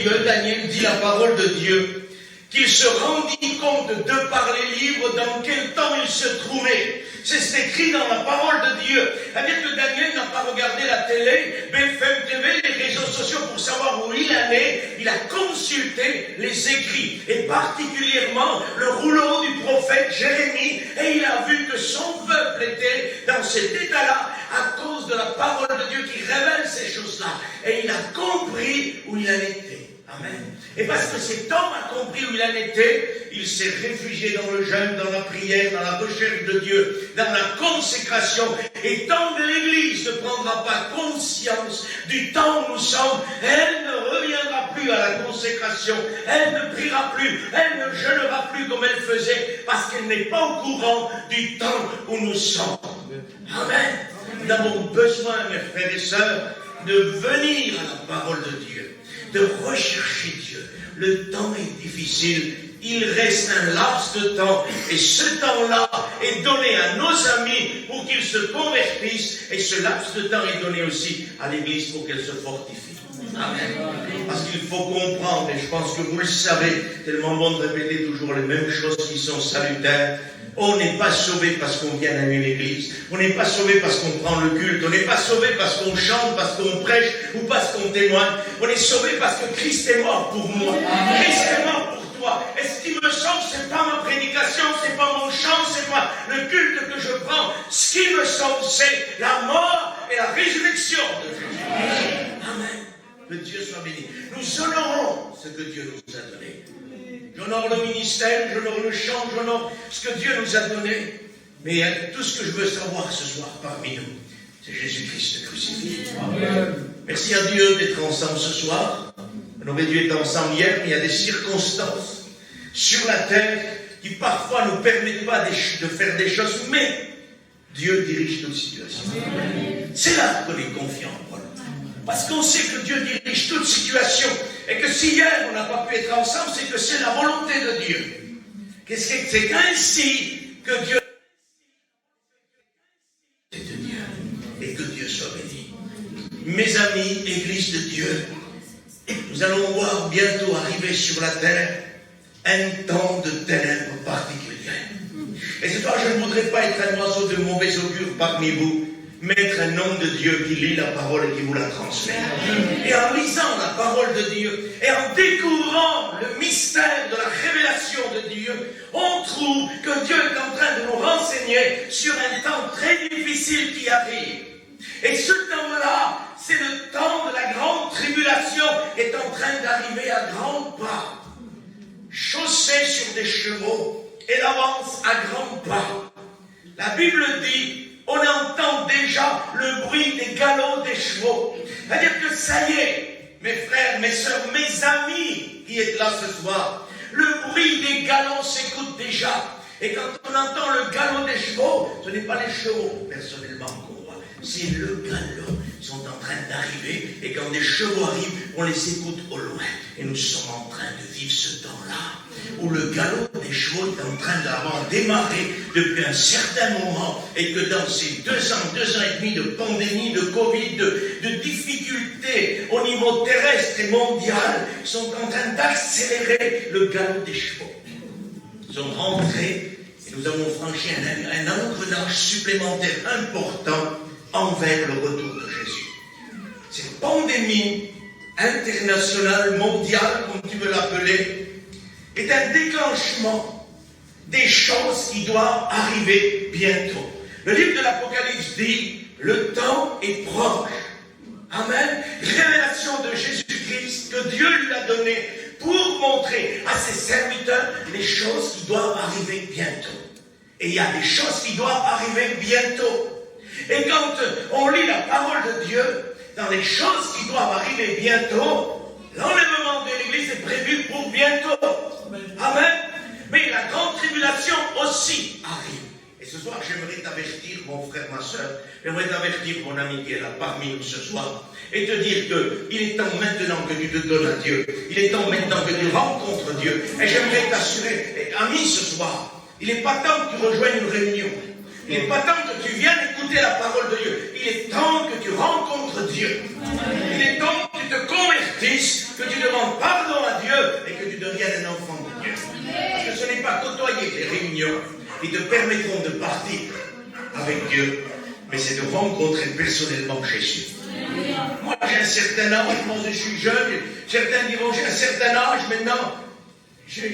Dieu, Daniel dit la parole de Dieu, qu'il se rendit compte de par les livres dans quel temps il se trouvait. C'est écrit dans la parole de Dieu. C'est-à-dire que Daniel n'a pas regardé la télé, BFM TV, les réseaux sociaux pour savoir où il en est. Il a consulté les écrits, et particulièrement le rouleau du prophète Jérémie, et il a vu que son peuple était dans cet état-là à cause de la parole de Dieu qui révèle ces choses-là. Et il a compris où il en était. Amen. Et parce que cet homme a compris où il en était, il s'est réfugié dans le jeûne, dans la prière, dans la recherche de Dieu, dans la consécration. Et tant que l'Église ne prendra pas conscience du temps où nous sommes, elle ne reviendra plus à la consécration, elle ne priera plus, elle ne jeûnera plus comme elle faisait, parce qu'elle n'est pas au courant du temps où nous sommes. Amen. Nous avons besoin, mes frères et sœurs, de venir à la parole de Dieu, de rechercher Dieu. Le temps est difficile, il reste un laps de temps, et ce temps-là est donné à nos amis pour qu'ils se convertissent, et ce laps de temps est donné aussi à l'Église pour qu'elle se fortifie. Amen. Parce qu'il faut comprendre, et je pense que vous le savez, tellement bon de répéter toujours les mêmes choses qui sont salutaires. On n'est pas sauvé parce qu'on vient à une église. On n'est pas sauvé parce qu'on prend le culte. On n'est pas sauvé parce qu'on chante, parce qu'on prêche ou parce qu'on témoigne. On est sauvé parce que Christ est mort pour moi. Christ est mort pour toi. Et ce qui me sauve, c'est pas ma prédication, c'est pas mon chant, c'est pas le culte que je prends. Ce qui me sauve, c'est la mort et la résurrection de Jésus. Amen. Que Dieu soit béni. Nous honorons ce que Dieu nous a donné. J'honore le ministère, j'honore le chant, j'honore ce que Dieu nous a donné. Mais tout ce que je veux savoir ce soir parmi nous, c'est Jésus-Christ crucifié. Merci à Dieu d'être ensemble ce soir. On aurait dû être ensemble hier, mais il y a des circonstances sur la terre qui parfois ne nous permettent pas de faire des choses, mais Dieu dirige toute situation. C'est là qu'on est confiant, Paul. Parce qu'on sait que Dieu dirige toute situation. Et que si hier on n'a pas pu être ensemble, c'est que c'est la volonté de Dieu. C'est ainsi que Dieu est de Dieu. Et que Dieu soit béni. Mes amis, Église de Dieu, nous allons voir bientôt arriver sur la terre un temps de ténèbres particulières. Et ce soir, je ne voudrais pas être un oiseau de mauvais augure parmi vous, mais être un homme de Dieu qui lit la parole et qui vous la transmet. Et en lisant la parole de Dieu, et en découvrant le mystère de la révélation de Dieu, on trouve que Dieu est en train de nous renseigner sur un temps très difficile qui arrive. Et ce temps-là, c'est le temps de la grande tribulation, est en train d'arriver à grands pas. Chaussé sur des chevaux, elle avance à grands pas. La Bible dit, on entend déjà le bruit des galops des chevaux. C'est-à-dire que ça y est, mes frères, mes sœurs, mes amis qui êtes là ce soir, le bruit des galops s'écoute déjà. Et quand on entend le galop des chevaux, ce n'est pas les chevaux, personnellement, qu'on voit. C'est le galop. Ils sont en train d'arriver, et quand des chevaux arrivent, on les écoute au loin. Et nous sommes en train de vivre ce temps-là, où le galop des chevaux est en train d'avoir démarré depuis un certain moment, et que dans ces 2 ans et demi de pandémie, de Covid, de difficultés au niveau terrestre et mondial, ils sont en train d'accélérer le galop des chevaux. Ils sont rentrés, et nous avons franchi un engrenage supplémentaire important envers le retour de Jésus. Cette pandémie internationale, mondiale, comme tu veux l'appeler, est un déclenchement des choses qui doivent arriver bientôt. Le livre de l'Apocalypse dit, le temps est proche. Amen. Révélation de Jésus-Christ que Dieu lui a donné pour montrer à ses serviteurs les choses qui doivent arriver bientôt. Et il y a des choses qui doivent arriver bientôt. Et quand on lit la parole de Dieu, dans les choses qui doivent arriver bientôt, l'enlèvement de l'Église est prévu pour bientôt. Amen. Mais la grande tribulation aussi arrive. Et ce soir, j'aimerais t'avertir, mon frère, ma soeur, j'aimerais t'avertir, mon ami qui est là parmi nous ce soir, et te dire qu'il est temps maintenant que tu te donnes à Dieu. Il est temps maintenant que tu rencontres Dieu. Et j'aimerais t'assurer, ami, ce soir, il n'est pas temps que tu rejoignes une réunion. Il n'est pas temps que tu viennes écouter la parole de Dieu. Il est temps que tu rencontres Dieu. Il est temps que tu te convertisses, que tu demandes pardon Dieu et que tu deviennes un enfant de Dieu. Parce que ce n'est pas côtoyer les réunions qui te permettront de partir avec Dieu, mais c'est de rencontrer personnellement Jésus. Moi, j'ai un certain âge, moi je suis jeune, certains diront j'ai un certain âge, maintenant, c'est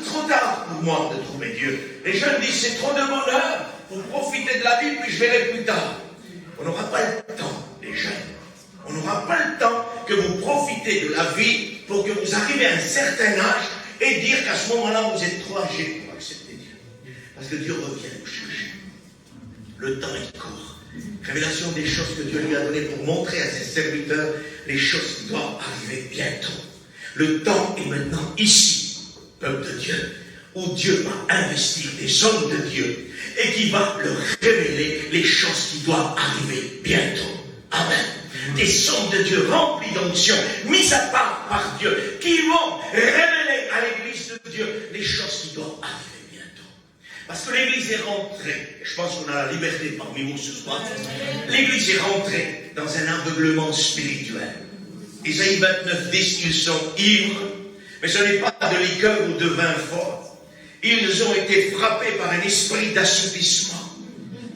trop tard pour moi de trouver Dieu. Les jeunes disent c'est trop de bonheur pour profiter de la vie, puis je verrai plus tard. On n'aura pas le temps, les jeunes. On n'aura pas le temps que vous profitez de la vie pour que vous arrivez à un certain âge et dire qu'à ce moment-là, vous êtes trop âgé pour accepter Dieu. Parce que Dieu revient nous chercher. Le temps est court. Révélation des choses que Dieu lui a données pour montrer à ses serviteurs les choses qui doivent arriver bientôt. Le temps est maintenant ici, peuple de Dieu, où Dieu va investir des hommes de Dieu et qui va leur révéler les choses qui doivent arriver bientôt. Amen. Des hommes de Dieu remplis d'onction, mis à part par Dieu, qui vont révéler à l'église de Dieu les choses qui doivent arriver bientôt. Parce que l'église est rentrée, je pense qu'on a la liberté parmi vous ce soir, l'église est rentrée dans un aveuglement spirituel. Isaïe 29, 10, ils sont ivres, mais ce n'est pas de liqueur ou de vin fort. Ils ont été frappés par un esprit d'assoupissement.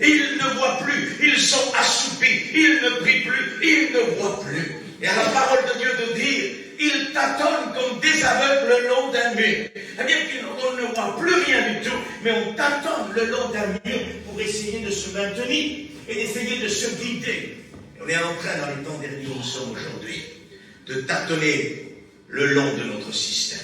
Ils ne voient plus, ils sont assoupis, ils ne prient plus, ils ne voient plus. Et à la parole de Dieu de dire, ils tâtonnent comme des aveugles le long d'un mur. C'est-à-dire qu'on ne voit plus rien du tout, mais on tâtonne le long d'un mur pour essayer de se maintenir et d'essayer de se guider. Et on est en train, dans les temps derniers où nous sommes aujourd'hui, de tâtonner le long de notre système,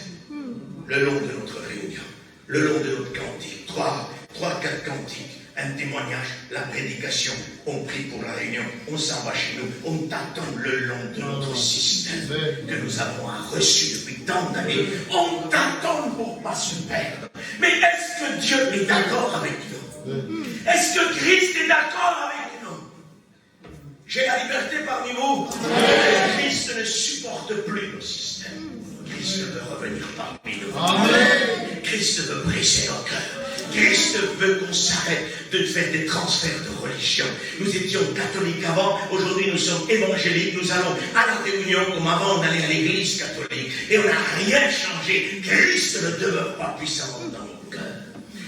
le long de notre réunion, le long de notre cantique. 3-4 cantiques. Un témoignage, la prédication, on prie pour la réunion, on s'en va chez nous, on tâtonne le long de notre système que nous avons reçu depuis tant d'années. On tâtonne pour ne pas se perdre. Mais est-ce que Dieu est d'accord avec nous? Est-ce que Christ est d'accord avec nous? J'ai la liberté parmi vous. Christ ne supporte plus nos systèmes. Christ veut revenir parmi nous. Amen. Christ veut briser nos cœurs. Christ veut qu'on s'arrête de faire des transferts de religion. Nous étions catholiques avant, aujourd'hui nous sommes évangéliques, nous allons à la réunion comme avant on allait à l'église catholique. Et on n'a rien changé. Christ ne demeure pas puissamment dans nos cœurs.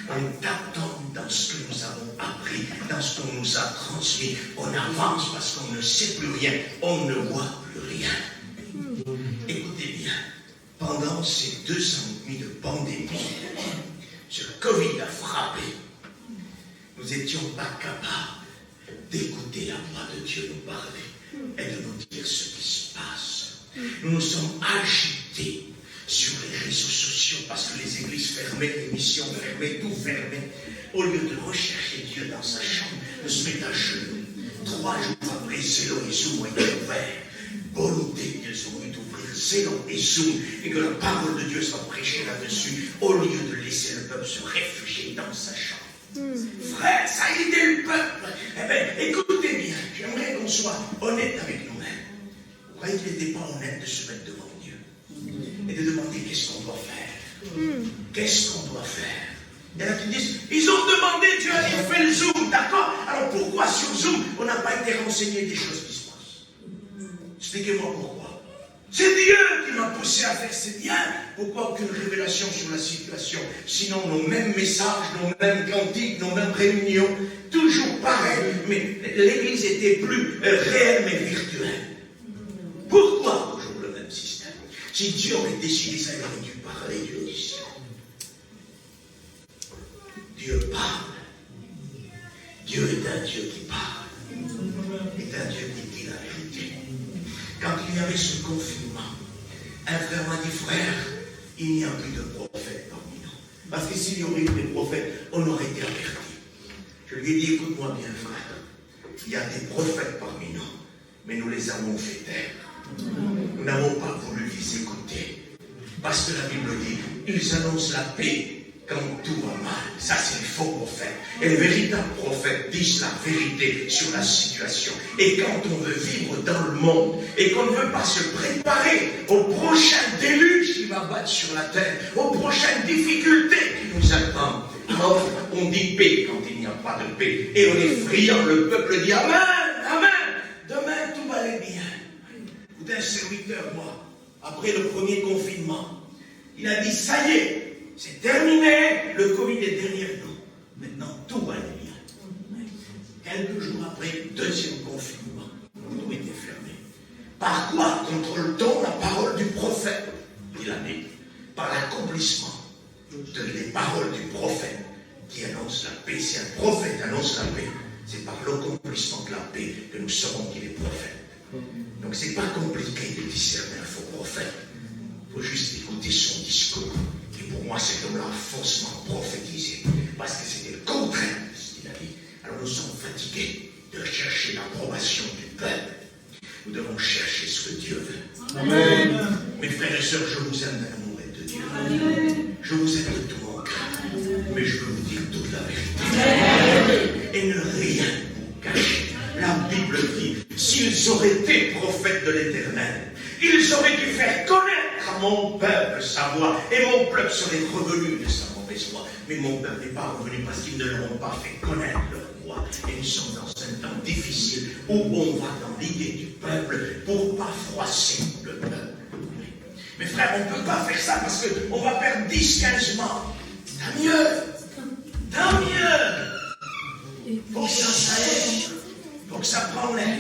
On tâtonne dans ce que nous avons appris, dans ce qu'on nous a transmis. On avance parce qu'on ne sait plus rien, on ne voit plus rien. Écoutez bien, pendant ces 2 ans et demi de pandémie, ce Covid a frappé. Nous n'étions pas capables d'écouter la voix de Dieu nous parler et de nous dire ce qui se passe. Nous nous sommes agités sur les réseaux sociaux parce que les églises fermées, les missions fermées, tout fermé. Au lieu de rechercher Dieu dans sa chambre, de se mettre à genoux. 3 jours après, Zélon et Zoom ont été ouverts. Bonne idée qu'ils ont eu d'ouvrir Zélon et Zoom et que la parole de Dieu soit prêchée là-dessus au lieu de laisser le peuple se réfugier dans sa chambre. Frère, ça a aidé le peuple. Eh bien, écoutez bien, j'aimerais qu'on soit honnête avec nous-mêmes. Vous croyez qu'il n'était pas honnête de se mettre devant Dieu et de demander qu'est-ce qu'on doit faire? Qu'est-ce qu'on doit faire? Il y en a qui disent, ils ont demandé, Dieu a dit, fais le Zoom, d'accord? Alors pourquoi sur Zoom, on n'a pas été renseigné des choses qui se passent? Expliquez-moi pourquoi. C'est Dieu qui m'a poussé à faire ces biens. Pourquoi aucune révélation sur la situation? Sinon, nos mêmes messages, nos mêmes cantiques, nos mêmes réunions, toujours pareil, mais l'église était plus réelle mais virtuelle. Pourquoi toujours le même système? Si Dieu avait décidé ça, il aurait dû parler Dieu ici. Dieu parle. Dieu est un Dieu qui parle. Est un Dieu qui dit la vérité. Quand il y avait ce confinement, un frère m'a dit, frère, il n'y a plus de prophètes parmi nous. Parce que s'il y aurait eu des prophètes, on aurait été avertis. Je lui ai dit, écoute-moi bien, frère. Il y a des prophètes parmi nous, mais nous les avons fait taire. Nous n'avons pas voulu les écouter. Parce que la Bible dit, ils annoncent la paix quand tout va mal. Ça, c'est les faux prophètes. Et les véritables prophètes disent la vérité sur la situation. Et quand on veut vivre dans le monde, et qu'on ne veut pas se préparer au prochain déluge qui va battre sur la terre, aux prochaines difficultés qui nous attendent, alors on dit paix quand il n'y a pas de paix. Et on est friand, le peuple dit Amen, Amen. Demain, tout va aller bien. Écoutez, un serviteur, moi, après le premier confinement, Il a dit, ça y est, c'est terminé, le Covid est derrière nous. Maintenant, tout va aller bien. Quelques jours après, deuxième confinement, tout était fermé. Par quoi contrôle-t-on la parole du prophète? Il a dit, par l'accomplissement des paroles du prophète qui annonce la paix. Si un prophète annonce la paix, c'est par l'accomplissement de la paix que nous saurons qu'il est prophète. Donc c'est pas compliqué de discerner un faux prophète. Il faut juste écouter son discours. Et pour moi, cet homme-là a faussement prophétisé. Parce que c'était le contraire de ce qu'il a dit. Alors nous sommes fatigués de chercher l'approbation du peuple. Nous devons chercher ce que Dieu veut. Amen. Mes frères et sœurs, je vous aime dans l'amour de Dieu. Amen. Je vous aime de tout mon cœur. Mais je veux vous dire toute la vérité. Et ne rien vous cacher. La Bible dit, s'ils auraient été prophètes de l'Éternel, ils auraient dû faire connaître à mon peuple sa voix, et mon peuple serait revenu de sa mauvaise voie. Mais mon peuple n'est pas revenu parce qu'ils ne leur ont pas fait connaître leur voix. Et nous sommes dans un temps difficile où on va dans l'idée du peuple pour ne pas froisser le peuple. Mais frère, on ne peut pas faire ça parce qu'on va perdre 10-15 morts. Tant mieux. Tant mieux. Pour que ça s'arrête. Pour que ça prenne l'air.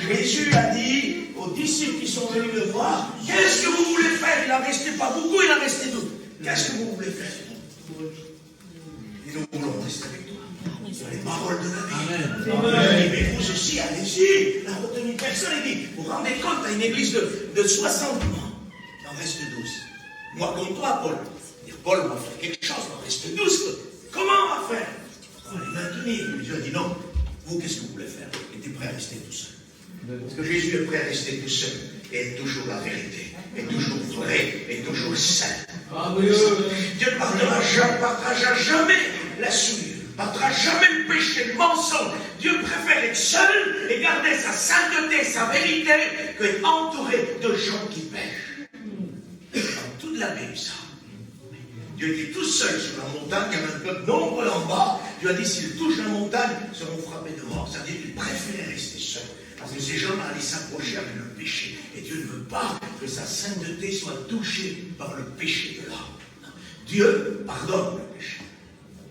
Jésus a dit aux disciples qui sont venus le voir, qu'est-ce que vous voulez faire? Il n'en restait pas beaucoup, il en restait 12. Qu'est-ce que vous voulez faire? Et nous voulons rester avec toi. Sur les paroles de la vie. Mais vous aussi, allez-y. La retenue personne, il dit, vous vous rendez compte, à une église de 60 morts. Il en reste 12. Moi, comme toi, Paul. Paul va faire quelque chose, il en reste 12. Comment on va faire? On va les maintenir. Jésus a dit non. Vous, qu'est-ce que vous voulez faire? Il était prêt à rester tout seul. Parce que Jésus est prêt à rester tout seul. Et est toujours la vérité. Est toujours vrai. Est toujours saint. Dieu ne partagera jamais la souillure. Ne partagera jamais le péché, le mensonge. Dieu préfère être seul et garder sa sainteté, sa vérité, que être entouré de gens qui pêchent. Dans toute la Bible, ça. Dieu était tout seul sur la montagne, il y avait un peuple nombreux en bas. Dieu a dit, s'ils touchent la montagne, ils seront frappés de mort. C'est-à-dire qu'il préférait rester seul. Parce que ces gens-là allaient s'approcher avec le péché. Et Dieu ne veut pas que sa sainteté soit touchée par le péché de l'homme. Dieu pardonne le péché.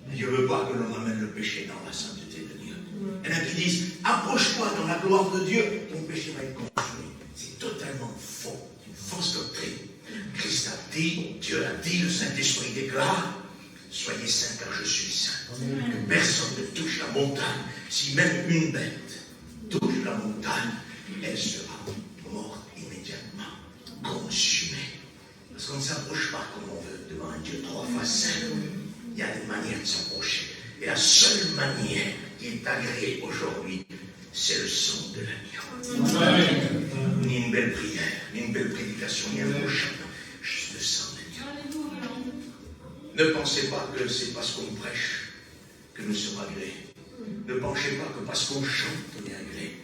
Mais Dieu ne veut pas que l'on amène le péché dans la sainteté de Dieu. Il y en a qui disent, approche-toi dans la gloire de Dieu, ton péché va être consumé. C'est totalement faux. C'est une fausse doctrine. Christ a dit, Dieu a dit, le Saint-Esprit déclare, soyez saints car je suis saint. Que personne ne touche la montagne. Si même une bête touche la montagne, elle sera morte immédiatement, consumée. Parce qu'on ne s'approche pas comme on veut devant un Dieu 3 fois saint. Il y a des manières de s'approcher. Et la seule manière qui est agréée aujourd'hui, c'est le sang de l'agneau. Ni une belle prière, ni une belle prédication, ni un beau chant. Juste le sang de Dieu. Ne pensez pas que c'est parce qu'on prêche que nous sommes agréés. Ne pensez pas que parce qu'on chante qu'on est agréé.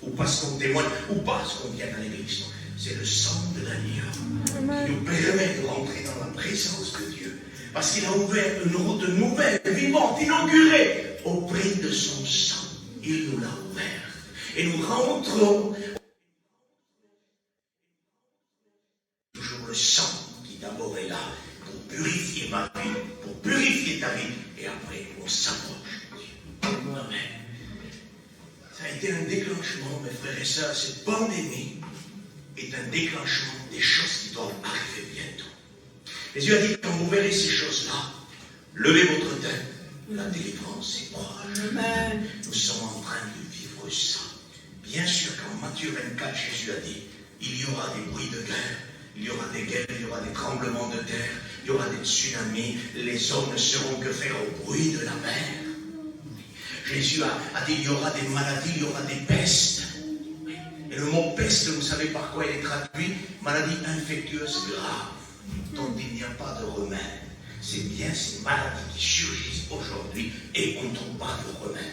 Ou parce qu'on témoigne, ou parce qu'on vient à l'église. C'est le sang de l'agneau qui nous permet de rentrer dans la présence de Dieu. Parce qu'il a ouvert une route nouvelle, vivante, inaugurée au prix de son sang. Il nous l'a ouvert. Et nous rentrons. Toujours le sang qui d'abord est là pour purifier ma vie, pour purifier ta vie, et après on s'approche de Dieu. Amen. Ça a été un déclenchement, mes frères et sœurs. Cette pandémie est un déclenchement des choses qui doivent arriver bientôt. Jésus a dit, quand vous verrez ces choses-là, levez votre tête, la délivrance est proche. Amen. Nous sommes en train de vivre ça. Bien sûr qu'en Matthieu 24, Jésus a dit, il y aura des bruits de guerre, il y aura des guerres, il y aura des tremblements de terre, il y aura des tsunamis, les hommes ne sauront que faire au bruit de la mer. Jésus a dit, il y aura des maladies, il y aura des pestes. Et le mot peste, vous savez par quoi il est traduit? Maladie infectieuse grave, dont il n'y a pas de remède. C'est bien ces maladies qui surgissent aujourd'hui et on ne trouve pas de remède.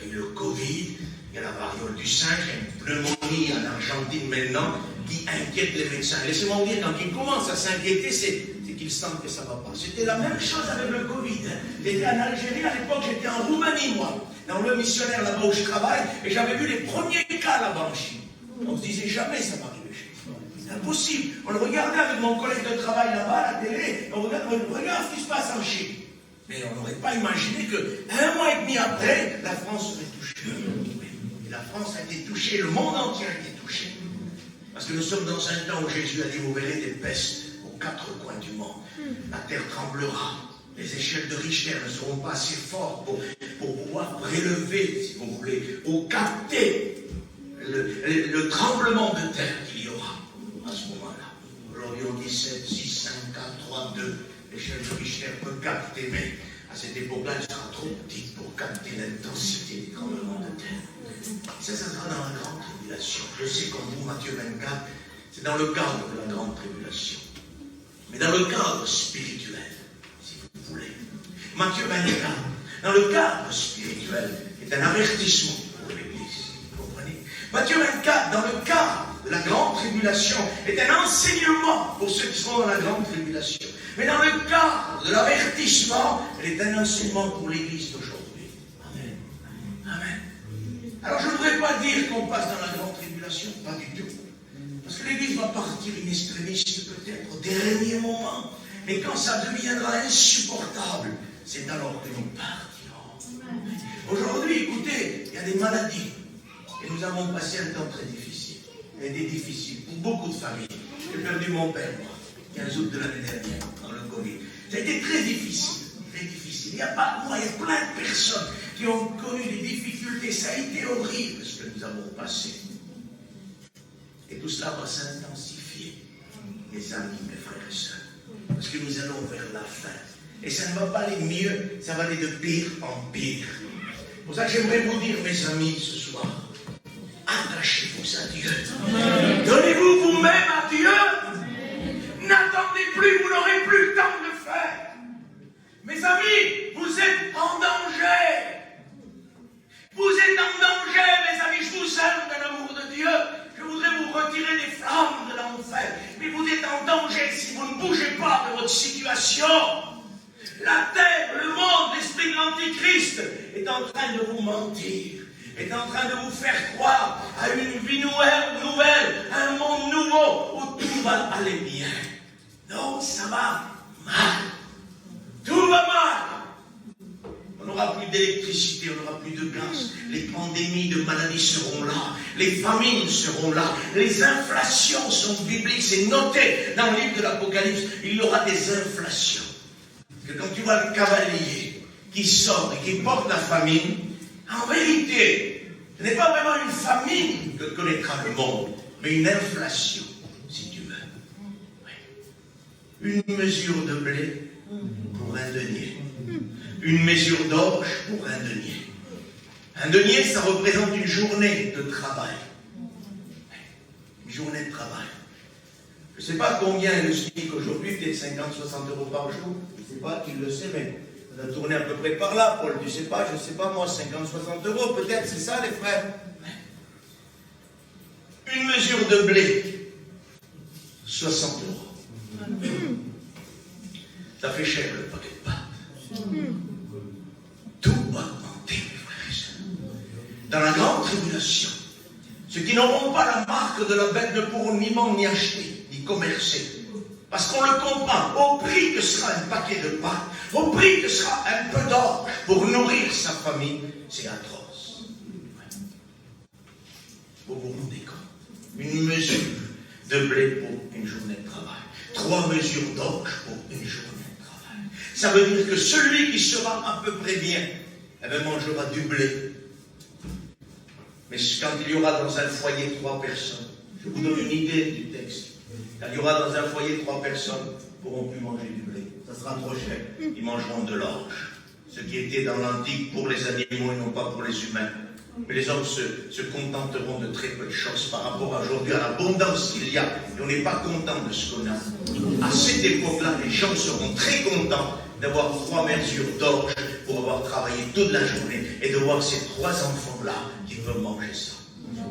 Il y a eu le Covid, il y a la variole du singe, il y a une pneumonie en Argentine maintenant qui inquiète les médecins. Laissez-moi vous dire, quand ils commencent à s'inquiéter, c'est qu'ils sentent que ça ne va pas. C'était la même chose avec le Covid. J'étais en Algérie, à l'époque j'étais en Roumanie, moi, dans le missionnaire là-bas où je travaille, et j'avais vu les premiers cas là-bas en Chine. On ne se disait jamais ça va arriver chez nous. impossible. On le regardait avec mon collègue de travail là-bas à la télé, on regarde ce qui se passe en Chine. Mais on n'aurait pas imaginé qu'un mois et demi après, la France serait touchée. Et la France a été touchée, le monde entier a été touché. Parce que nous sommes dans un temps où Jésus a dit, vous verrez des pestes aux quatre coins du monde. La terre tremblera. Les échelles de Richter ne seront pas assez fortes pour pouvoir prélever, si vous voulez, ou capter le tremblement de terre qu'il y aura à ce moment-là. Aujourd'hui on dit 7, 6, 5, 4, 3, 2. L'échelle de Richter peut capter, mais à cette époque-là, elle sera trop petite pour capter l'intensité des tremblements de terre. Ça sera dans la grande tribulation. Je sais comme vous, Matthieu 24, c'est dans le cadre de la grande tribulation. Mais dans le cadre spirituel, si vous voulez. Matthieu 24, dans le cadre spirituel, est un avertissement pour l'Église. Vous comprenez? Matthieu 24, dans le cadre de la grande tribulation, est un enseignement pour ceux qui seront dans la grande tribulation. Mais dans le cadre de l'avertissement, elle est un enseignement pour l'Église d'aujourd'hui. Amen. Amen. Alors je ne voudrais pas dire qu'on passe dans la grande tribulation, pas du tout. Parce que l'Église va partir une extrémiste peut-être au dernier moment. Mais quand ça deviendra insupportable, c'est alors que nous partirons. Aujourd'hui, écoutez, il y a des maladies. Et nous avons passé un temps très difficile. Il a été difficile pour beaucoup de familles. J'ai perdu mon père, moi, 15 août de l'année dernière, dans le Covid. Ça a été très difficile. Très difficile. Il n'y a pas que moi, il y a plein de personnes qui ont connu des difficultés. Ça a été horrible ce que nous avons passé. Et tout cela va s'intensifier, mes amis, mes frères et sœurs. Parce que nous allons vers la fin. Et ça ne va pas aller mieux, ça va aller de pire en pire. C'est pour ça que j'aimerais vous dire, mes amis, ce soir, attachez-vous à Dieu. Donnez-vous vous-même à Dieu. N'attendez plus, vous n'aurez plus le temps de le faire. Mes amis, vous êtes en danger. Vous êtes en danger, mes amis. Je vous aime de l'amour de Dieu. Je voudrais vous retirer des flammes de l'enfer. Mais vous êtes en danger si vous ne bougez pas de votre situation. La terre, le monde, l'esprit de l'Antichrist est en train de vous mentir. Est en train de vous faire croire à une vie nouvelle, à un monde nouveau où tout va aller bien. Non, ça va mal. Tout va mal. On n'aura plus d'électricité, on n'aura plus de gaz. Les pandémies de maladies seront là. Les famines seront là. Les inflations sont bibliques. C'est noté dans le livre de l'Apocalypse. Il y aura des inflations. Que quand tu vois le cavalier qui sort et qui porte la famine, en vérité, ce n'est pas vraiment une famine que connaîtra le monde, mais une inflation, si tu veux. Oui. Une mesure de blé pour un denier. Une mesure d'orge pour un denier. Un denier, ça représente une journée de travail. Une journée de travail. Je ne sais pas combien est le SMIC aujourd'hui, peut-être 50-60 euros par jour. Je ne sais pas, tu le sais, mais on a tourné à peu près par là, Paul. Tu ne sais pas, je ne sais pas moi, 50-60 euros, peut-être, c'est ça les frères. Une mesure de blé, 60 euros. Ça fait cher le paquet de pâtes. Tout va augmenter, mes frères et sœurs. Dans la grande tribulation, ceux qui n'auront pas la marque de la bête ne pourront ni vendre, ni acheter, ni commercer. Parce qu'on le comprend, au prix que sera un paquet de pâtes, au prix que sera un peu d'or pour nourrir sa famille, c'est atroce. Vous vous rendez compte? Une mesure de blé pour une journée de travail. 3 mesures d'orge pour une journée de travail. Ça veut dire que celui qui sera à peu près bien, mangera du blé. Mais quand il y aura dans un foyer 3 personnes, je vous donne une idée du texte. Quand il y aura dans un foyer 3 personnes, ils ne pourront plus manger du blé. Ça sera trop cher. Ils mangeront de l'orge. Ce qui était dans l'Antique pour les animaux et non pas pour les humains. Mais les hommes se contenteront de très peu de choses par rapport à aujourd'hui, à l'abondance qu'il y a. Et on n'est pas content de ce qu'on a. À cette époque-là, les gens seront très contents d'avoir 3 mesures d'orge pour avoir travaillé toute la journée et de voir ces 3 enfants-là qui peuvent manger ça.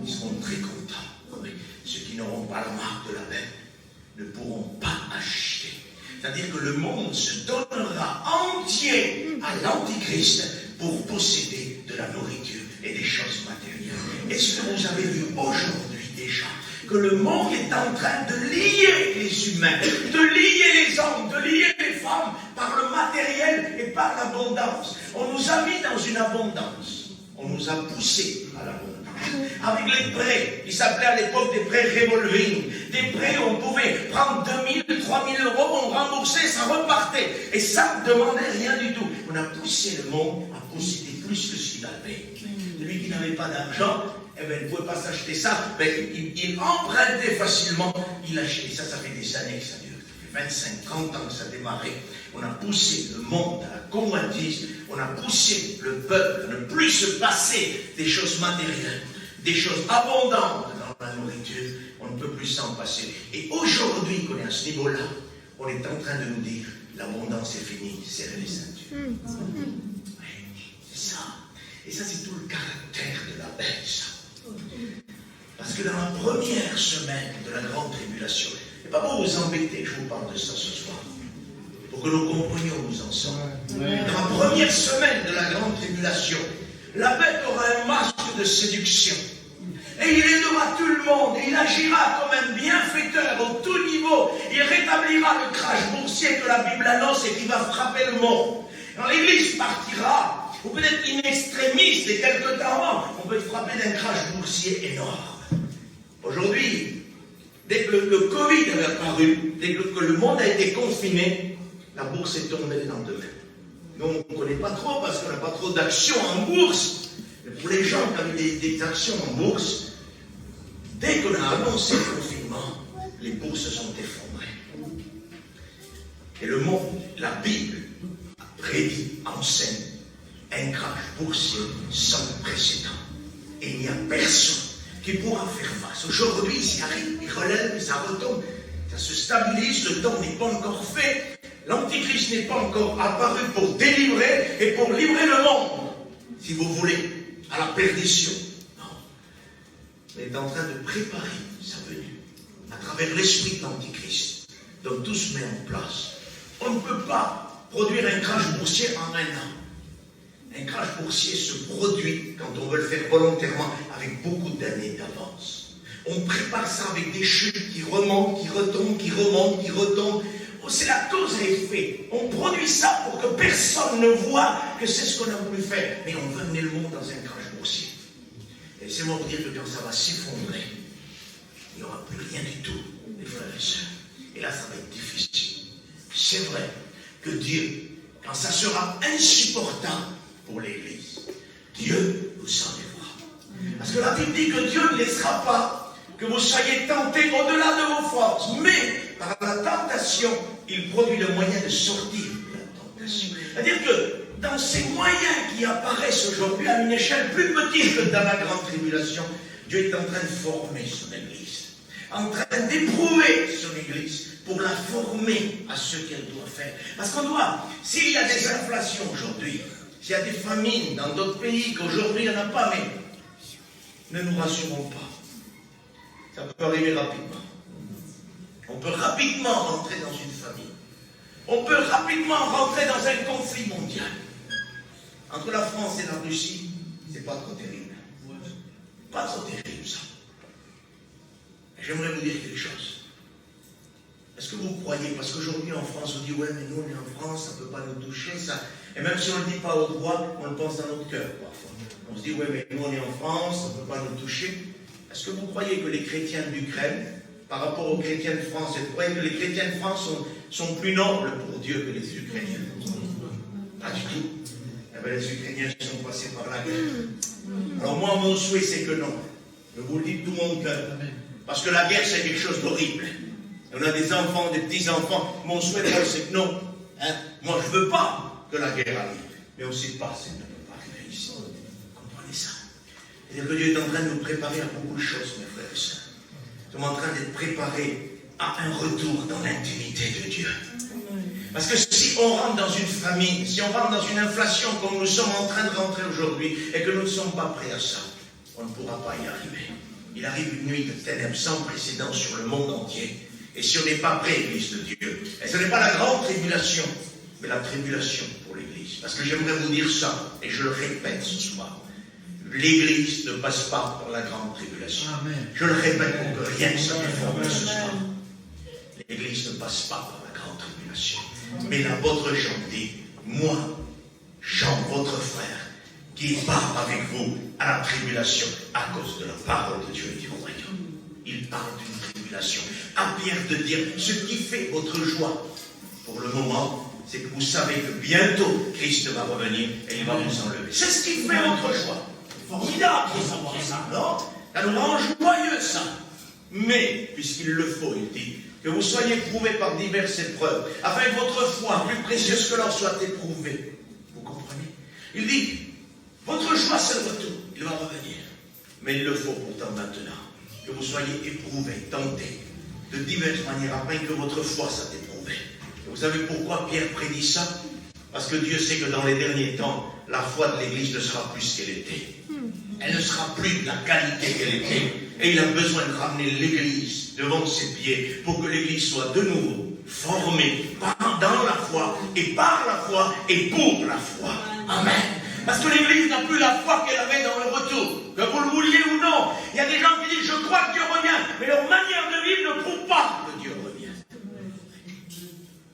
Ils seront très contents. Oui. Ceux qui n'auront pas la marque de la bête ne pourront pas acheter. C'est-à-dire que le monde se donnera entier à l'Antichrist pour posséder de la nourriture et des choses matérielles. Est-ce que vous avez vu aujourd'hui déjà que le monde est en train de lier les humains, de lier les hommes, de lier les femmes par le matériel et par l'abondance. On nous a mis dans une abondance. On nous a poussés à l'abondance. Avec les prêts, qui s'appelaient à l'époque des prêts revolving, des prêts où on pouvait prendre 2 000, 3 000 euros, on remboursait, ça repartait. Et ça ne demandait rien du tout. On a poussé le monde à posséder plus que ce qu'il avait. Celui qui n'avait pas d'argent, eh ben, il ne pouvait pas s'acheter ça, mais il empruntait facilement, il achetait. Ça fait des années que ça dure. Ça fait 25, 30 ans que ça a démarré. On a poussé le monde à la convoitise, on a poussé le peuple à ne plus se passer des choses matérielles, des choses abondantes dans la nourriture. On ne peut plus s'en passer. Et aujourd'hui, qu'on est à ce niveau-là, on est en train de nous dire, l'abondance est finie, serrez les ceintures. Oui, c'est ça. Et ça, c'est tout le caractère de la bête, ça. Parce que dans la première semaine de la grande tribulation, et pas pour vous embêter, je vous parle de ça ce soir, pour que nous comprenions où nous en sommes. Dans la première semaine de la grande tribulation, la bête aura un masque de séduction. Et il aidera tout le monde, et il agira comme un bienfaiteur au tout niveau. Il rétablira le crash boursier que la Bible annonce et qui va frapper le monde. Alors l'Église partira, ou peut-être in extremis, et quelque temps avant, on peut être frappé d'un crash boursier énorme. Aujourd'hui, dès que le Covid avait apparu, dès que le monde a été confiné, la bourse est tombée le lendemain. Nous, on ne connaît pas trop parce qu'on n'a pas trop d'actions en bourse. Mais pour les gens qui avaient des actions en bourse, dès qu'on a annoncé le confinement, les bourses se sont effondrées. Et le monde, la Bible, a prédit, enseigne, un crash boursier sans précédent. Et il n'y a personne qui pourra faire face. Aujourd'hui, s'il arrive, il relève, ça retombe, ça se stabilise, le temps n'est pas encore fait, l'Antichrist n'est pas encore apparu pour délivrer et pour livrer le monde, si vous voulez, à la perdition. Non. On est en train de préparer sa venue à travers l'esprit de l'Antichrist. Donc tout se met en place. On ne peut pas produire un crash boursier en un an. Un crash boursier se produit quand on veut le faire volontairement avec beaucoup d'années d'avance. On prépare ça avec des chutes qui remontent, qui retombent, qui remontent, qui retombent. Oh, c'est la cause et l'effet. On produit ça pour que personne ne voit que c'est ce qu'on a voulu faire. Mais on veut amener le monde dans un crash boursier. Et c'est moi vous dire que quand ça va s'effondrer, il n'y aura plus rien du tout, les frères et sœurs. Et là, ça va être difficile. C'est vrai que Dieu, quand ça sera insupportable pour l'Église, Dieu vous enlèvera. Parce que la Bible dit que Dieu ne laissera pas que vous soyez tentés au-delà de vos forces. Mais par la tentation, il produit le moyen de sortir de la tentation. C'est-à-dire que dans ces moyens qui apparaissent aujourd'hui à une échelle plus petite que dans la grande tribulation, Dieu est en train de former son Église, en train d'éprouver son Église pour la former à ce qu'elle doit faire. Parce qu'on doit, s'il y a des inflations aujourd'hui, s'il y a des famines dans d'autres pays qu'aujourd'hui il n'y en a pas, mais ne nous rassurons pas. Ça peut arriver rapidement. On peut rapidement rentrer dans une famine. On peut rapidement rentrer dans un conflit mondial. Entre la France et la Russie, c'est pas trop terrible. Pas trop terrible ça. J'aimerais vous dire quelque chose. Est-ce que vous croyez, parce qu'aujourd'hui en France, on dit ouais, mais nous on est en France, ça ne peut pas nous toucher, ça. Et même si on ne le dit pas au droit, on le pense dans notre cœur parfois. On se dit ouais, mais nous on est en France, ça ne peut pas nous toucher. Est-ce que vous croyez que les chrétiens d'Ukraine, par rapport aux chrétiens de France, vous croyez que les chrétiens de France sont plus nobles pour Dieu que les Ukrainiens? Pas du tout. Eh bien, les Ukrainiens sont passés par la guerre. Alors moi, mon souhait, c'est que non. Je vous le dis de tout mon cœur. Parce que la guerre, c'est quelque chose d'horrible. On a des enfants, des petits-enfants. Mon souhait, c'est que non. Hein? Moi, je ne veux pas que la guerre arrive. Mais on ne sait pas si elle ne peut pas arriver ici. Comprenez ça. C'est-à-dire que Dieu est en train de nous préparer à beaucoup de choses, mes frères et sœurs. Nous sommes en train d'être préparés à un retour dans l'intimité de Dieu. Parce que si on rentre dans une famine, si on rentre dans une inflation comme nous sommes en train de rentrer aujourd'hui, et que nous ne sommes pas prêts à ça, on ne pourra pas y arriver. Il arrive une nuit de ténèbres sans précédent sur le monde entier. Et si on n'est pas prêt, l'Église de Dieu, et ce n'est pas la grande tribulation, mais la tribulation pour l'Église. Parce que j'aimerais vous dire ça, et je le répète ce soir. l'Église ne passe pas par la grande tribulation. Amen. Je le répète pour que rien ne se déforme ce soir. L'Église ne passe pas par la grande tribulation. Mais l'apôtre Jean dit, moi, Jean, votre frère, qui part avec vous à la tribulation à cause de la parole de Dieu et du royaume. Il parle d'une tribulation. À Pierre de dire, ce qui fait votre joie pour le moment, c'est que vous savez que bientôt Christ va revenir et il va vous enlever. C'est ce qui fait votre joie. Formidable de savoir ça, non? Ça nous rend joyeux, ça. Mais, puisqu'il le faut, il dit, que vous soyez éprouvés par diverses épreuves, afin que votre foi, plus précieuse que l'or, soit éprouvée. Vous comprenez? Il dit, votre joie, c'est le retour. Il va revenir. Mais il le faut pourtant maintenant, que vous soyez éprouvés, tentés, de diverses manières, afin que votre foi soit éprouvée. Et vous savez pourquoi Pierre prédit ça? Parce que Dieu sait que dans les derniers temps, la foi de l'Église ne sera plus ce qu'elle était. Elle ne sera plus de la qualité qu'elle était. Et il a besoin de ramener l'Église devant ses pieds pour que l'Église soit de nouveau formée dans la foi et par la foi et pour la foi. Amen. Parce que l'Église n'a plus la foi qu'elle avait dans le retour. Que vous le vouliez ou non. Il y a des gens qui disent, je crois que Dieu revient. Mais leur manière de vivre ne prouve pas que Dieu revient.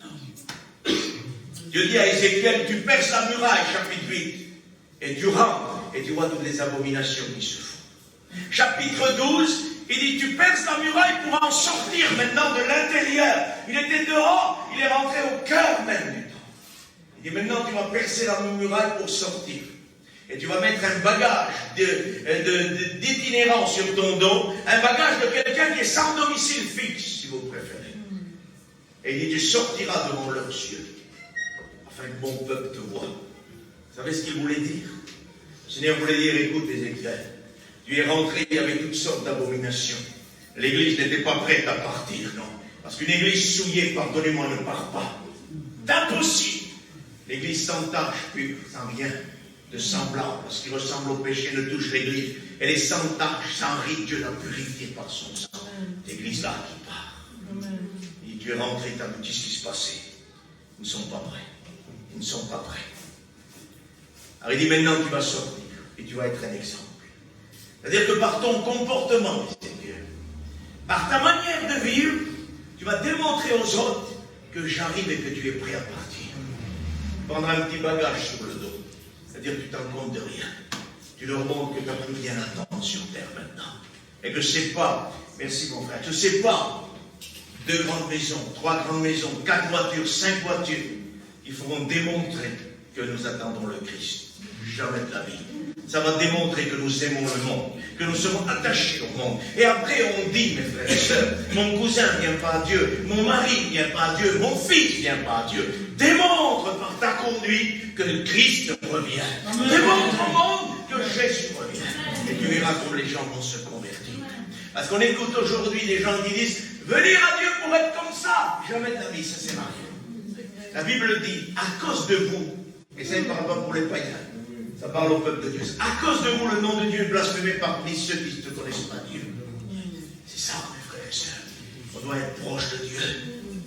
Non. Dieu dit à Ézéchiel, tu perces la muraille, chapitre 8. Et tu rentres et tu vois toutes les abominations qui se font. Chapitre 12, il dit, tu perces la muraille pour en sortir maintenant de l'intérieur. Il était dehors, il est rentré au cœur même du temps. Il dit, maintenant tu vas percer la muraille pour sortir. Et tu vas mettre un bagage d'itinérance sur ton dos, un bagage de quelqu'un qui est sans domicile fixe, si vous préférez. Et il dit, tu sortiras devant leurs yeux, afin que mon peuple te voie. Vous savez ce qu'il voulait dire? Le Seigneur voulait dire, écoute Ézéchiel, tu es rentré, il y avait toutes sortes d'abominations. L'église n'était pas prête à partir, non. Parce qu'une église souillée, pardonnez-moi, ne part pas. D'impossible. L'église sans tache, pure, sans rien de semblable, parce qu'il ressemble au péché, ne touche l'église. Elle est sans tache, sans rite, Dieu l'a purifiée par son sang. L'église là qui part. Il dit, tu es rentré, tu as vu ce qui se passait. Ils ne sont pas prêts. Ils ne sont pas prêts. Alors il dit, maintenant tu vas sortir, et tu vas être un exemple. C'est-à-dire que par ton comportement, par ta manière de vivre, tu vas démontrer aux autres que j'arrive et que tu es prêt à partir. Prendre un petit bagage sur le dos. C'est-à-dire que tu t'en comptes de rien. Tu leur montres que tu n'as plus rien à attendre sur terre maintenant. Et que c'est pas, merci mon frère, que c'est pas 2 grandes maisons, 3 grandes maisons, 4 voitures, 5 voitures qui feront démontrer que nous attendons le Christ. Jamais de la vie. Ça va démontrer que nous aimons le monde, que nous sommes attachés au monde. Et après on dit, mes frères et sœurs, mon cousin ne vient pas à Dieu, mon mari ne vient pas à Dieu, mon fils ne vient pas à Dieu. Démontre par ta conduite que le Christ revient. Amen. Démontre au monde que Jésus revient. Et tu verras comme les gens vont se convertir. Parce qu'on écoute aujourd'hui des gens qui disent, venir à Dieu pour être comme ça. Jamais de la vie, ça sert à rien. La Bible dit, à cause de vous, et ça ne parle pas pour les païens, ça parle au peuple de Dieu. À cause de vous, le nom de Dieu est blasphémé parmi ceux qui ne connaissent pas Dieu. C'est ça, mes frères et sœurs. On doit être proche de Dieu.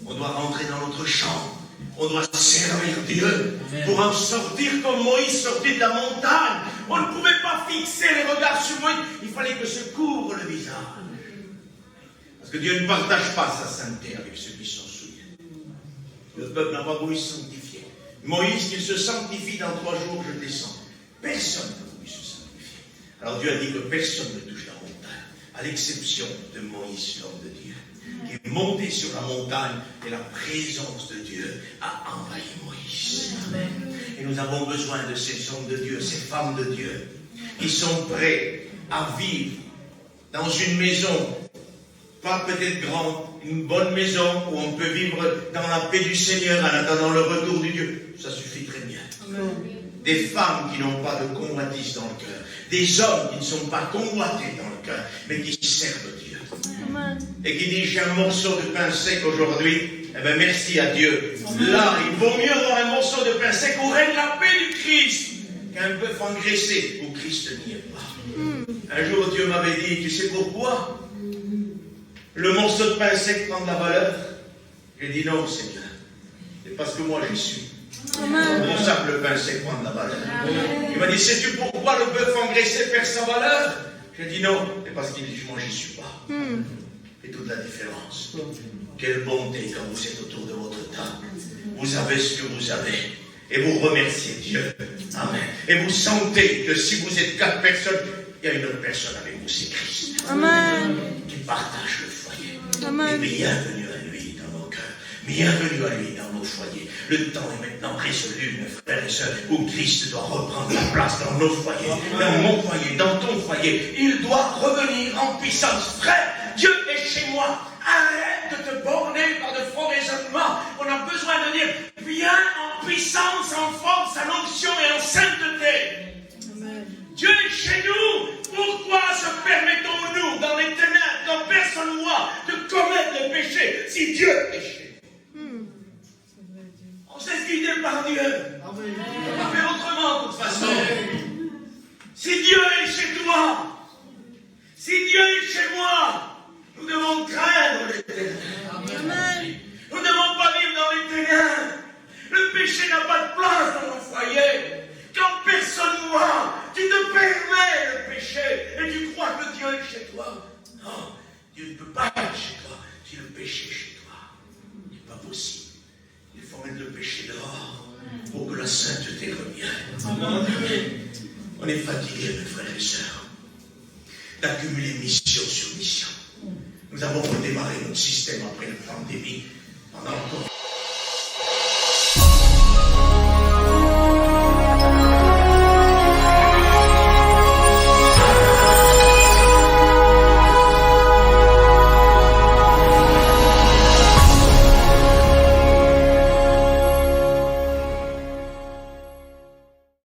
On doit rentrer dans notre champ. On doit servir Dieu pour en sortir comme Moïse sortit de la montagne. On ne pouvait pas fixer les regards sur Moïse. Il fallait que se couvre le visage. Parce que Dieu ne partage pas sa sainteté avec ceux qui sont souillés. Le peuple n'a pas voulu se sanctifier. Moïse, il se sanctifie dans 3 jours, je descends. Personne n'a voulu se sanctifier. Alors Dieu a dit que personne ne touche la montagne, à l'exception de Moïse, l'homme de Dieu, qui est monté sur la montagne et la présence de Dieu a envahi Moïse. Amen. Et nous avons besoin de ces hommes de Dieu, ces femmes de Dieu, qui sont prêts à vivre dans une maison, pas peut-être grande, une bonne maison où on peut vivre dans la paix du Seigneur en attendant le retour de Dieu. Ça suffit très bien. Amen. Des femmes qui n'ont pas de convoitise dans le cœur. Des hommes qui ne sont pas convoités dans le cœur, mais qui servent Dieu. Amen. Et qui disent, j'ai un morceau de pain sec aujourd'hui. Eh bien, merci à Dieu. Amen. Là, il vaut mieux avoir un morceau de pain sec où règne la paix du Christ qu'un bœuf engraissé où Christ n'y est pas. Un jour, Dieu m'avait dit, tu sais pourquoi le morceau de pain sec prend de la valeur? J'ai dit, non, Seigneur. C'est parce que moi, j'y suis. Mon simple pain, c'est quoi de la valeur? Il m'a dit, sais-tu pourquoi le bœuf engraissé perd sa valeur? J'ai dit non, c'est parce qu'il dit, moi j'y suis pas. Et toute la différence. Quelle bonté quand vous êtes autour de votre table. Vous avez ce que vous avez. Et vous remerciez Dieu. Amen. Et vous sentez que si vous êtes 4 personnes, il y a une autre personne avec vous, c'est Christ. Amen. Qui partage le foyer. Amen. Et bienvenue à lui dans nos cœurs. Bienvenue à lui dans nos foyers. Le temps est maintenant résolu, mes frères et sœurs, où Christ doit reprendre la place dans nos foyers, dans mon foyer, dans ton foyer. Il doit revenir en puissance. Frère, Dieu est chez moi. Arrête de te borner par de faux raisonnements. On a besoin de dire, viens en puissance, en force, en onction et en sainteté. Amen. Dieu est chez nous. Pourquoi se permettons-nous, dans les ténèbres, dans personne voit, de commettre le péché, si Dieu est chez nous? On se laisse guider par Dieu. On va pas faire autrement, de toute façon. Si Dieu est chez toi, si Dieu est chez moi, nous devons craindre les ténèbres. Nous ne devons pas vivre dans les ténèbres. Le péché n'a pas de place dans nos foyers. Quand personne voit, tu te permets le péché et tu crois que Dieu est chez toi. Non, Dieu ne peut pas être chez toi si le péché est chez toi. Ce n'est pas possible. Il faut mettre le péché dehors pour que la sainteté revienne. On est fatigué, mes frères et sœurs, d'accumuler mission sur mission. Nous avons redémarré notre système après la pandémie pendant encore